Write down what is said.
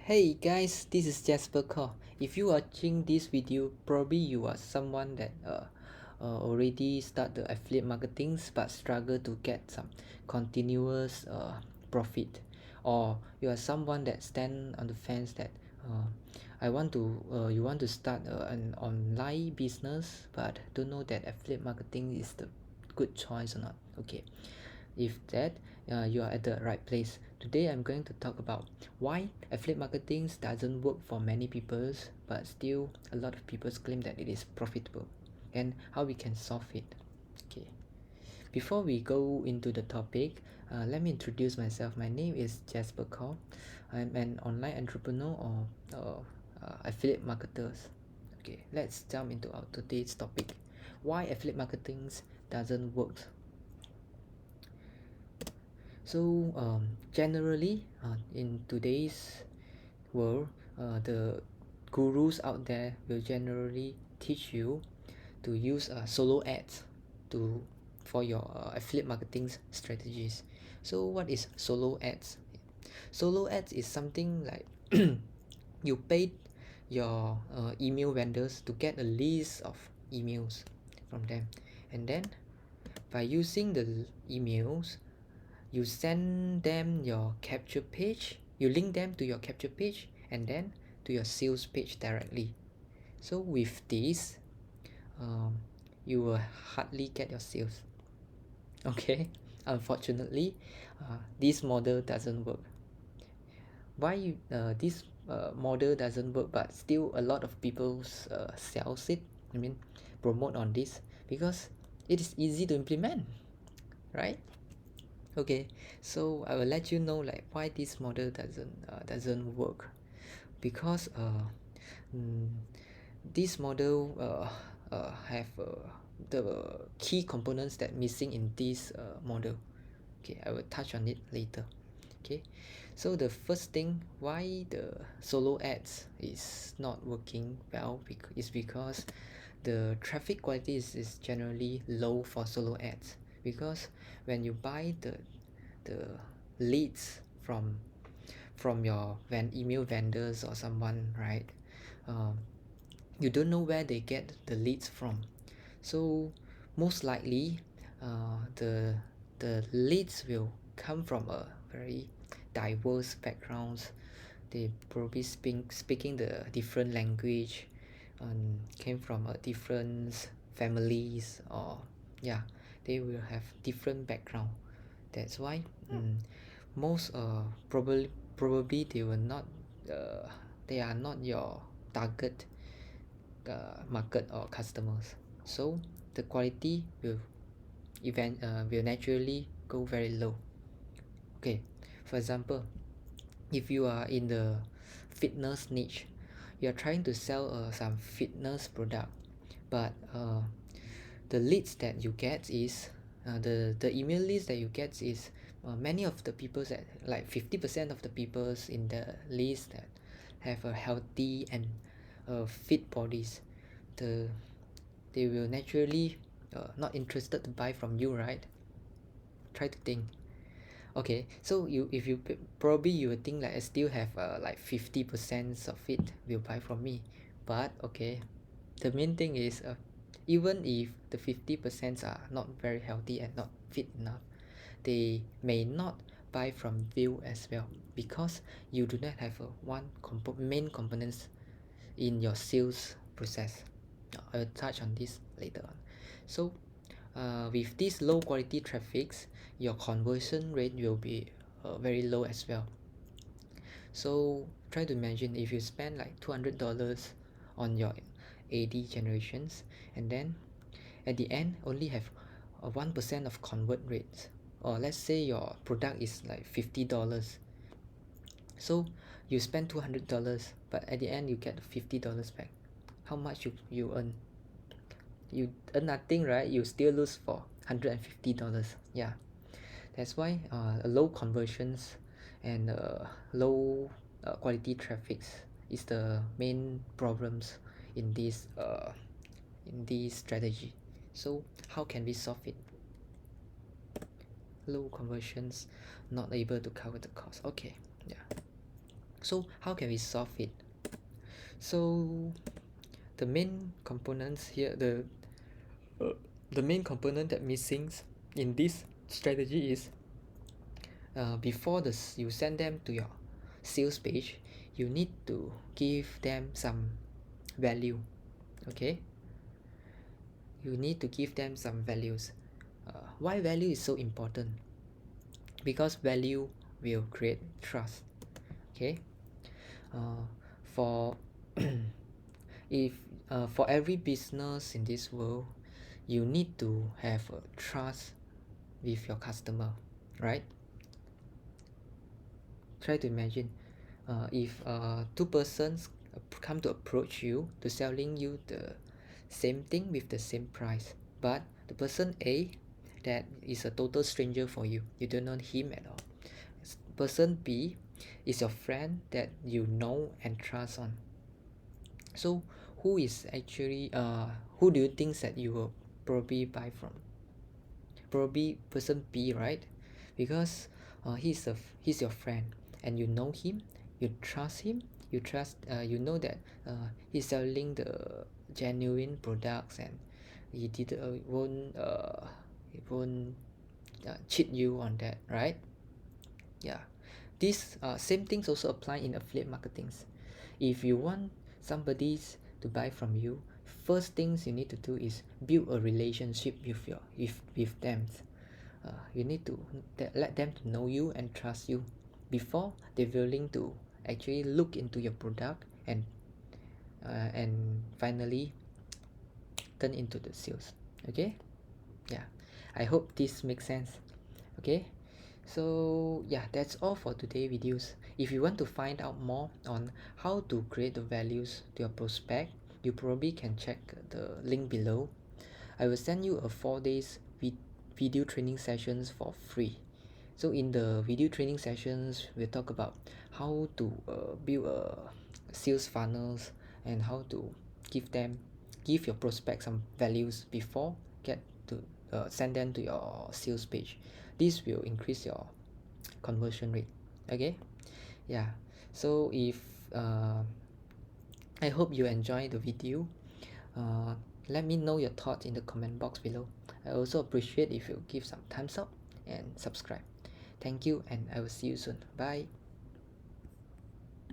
Hey guys, this is Jasper Call. If you are watching this video, probably you are someone that already start the affiliate marketing but struggle to get some continuous profit, or you are someone that stand on the fence that you want to start an online business but don't know that affiliate marketing is the good choice or not. Okay, if that you are at the right place. Today I'm going to talk about why affiliate marketing doesn't work for many people, but still a lot of people claim that it is profitable, and how we can solve it. Okay, before we go into the topic, let me introduce myself. My name is Jasper Call. I'm an online entrepreneur or affiliate marketers. Okay, let's jump into our today's topic. Why affiliate marketing doesn't work. So generally, in today's world, the gurus out there will generally teach you to use solo ads to for your affiliate marketing strategies. So what is solo ads? Solo ads is something like you pay your email vendors to get a list of emails from them, and then by using the emails, you send them your capture page, you link them to your capture page and then to your sales page directly. So with this, you will hardly get your sales. Okay, unfortunately, this model doesn't work. Why this model doesn't work, but still a lot of people sells it, promote on this, because it is easy to implement, right? Okay, so I will let you know like why this model doesn't work, because this model have the key components that missing in this model. Okay, I will touch on it later. Okay, so the first thing why the solo ads is not working well is because the traffic quality is generally low for solo ads, because when you buy the leads from your email vendors or someone, right, you don't know where they get the leads from. So most likely the leads will come from a very diverse backgrounds. They probably speaking the different language, came from a different families, or yeah, they will have different background. That's why most probably they will not they are not your target market or customers. So the quality will naturally go very low. Okay, for example, if you are in the fitness niche, you are trying to sell some fitness product, but the leads that you get is the email list that you get is many of the people that like 50% of the peoples in the list that have a healthy and fit bodies, they will naturally not interested to buy from you, right? Try to think. Okay, so if you probably you will think like I still have like 50% of it will buy from me, but okay, the main thing is even if the 50% are not very healthy and not fit enough, they may not buy from you as well, because you do not have a main components in your sales process. I'll touch on this later on. So with this low quality traffics, your conversion rate will be very low as well. So try to imagine if you spend like $200 on your AD generations, and then at the end only have a 1% of convert rates, or let's say your product is like $50. So you spend $200, but at the end you get $50 back. How much you earn? You earn nothing, right? You still lose for $150. Yeah, that's why low conversions and low quality traffics is the main problems in this strategy. So how can we solve it? Low conversions, not able to cover the cost. Okay, yeah. So how can we solve it? So the main components here, the main component that missing in this strategy is before you send them to your sales page, you need to give them some value. Okay, you need to give them some values. Why value is so important? Because value will create trust. Okay, uh, for if for every business in this world, you need to have a trust with your customer, right? Try to imagine if two persons come to approach you to selling you the same thing with the same price, but the person A that is a total stranger for you, you don't know him at all. Person B is your friend that you know and trust on. So who is actually who do you think that you will probably buy from? Probably person B, right? Because he's your friend and you know him, you trust him, you know that he's selling the genuine products and he did he won't cheat you on that, right? Yeah, these same things also apply in affiliate marketing. If you want somebody to buy from you, first things you need to do is build a relationship with them. You need to let them to know you and trust you before they're willing to actually look into your product and finally turn into the sales. Okay, yeah, I hope this makes sense. Okay, so yeah, that's all for today videos. If you want to find out more on how to create the values to your prospect, you probably can check the link below. I will send you a 4 days video training sessions for free. So in the video training sessions, we'll talk about how to build a sales funnels and how to give your prospects some values before get to send them to your sales page. This will increase your conversion rate. Okay, yeah. So if uh, I hope you enjoy the video. uh, Let me know your thoughts in the comment box below. I also appreciate if you give some thumbs up and subscribe. Thank you and I will see you soon. Bye.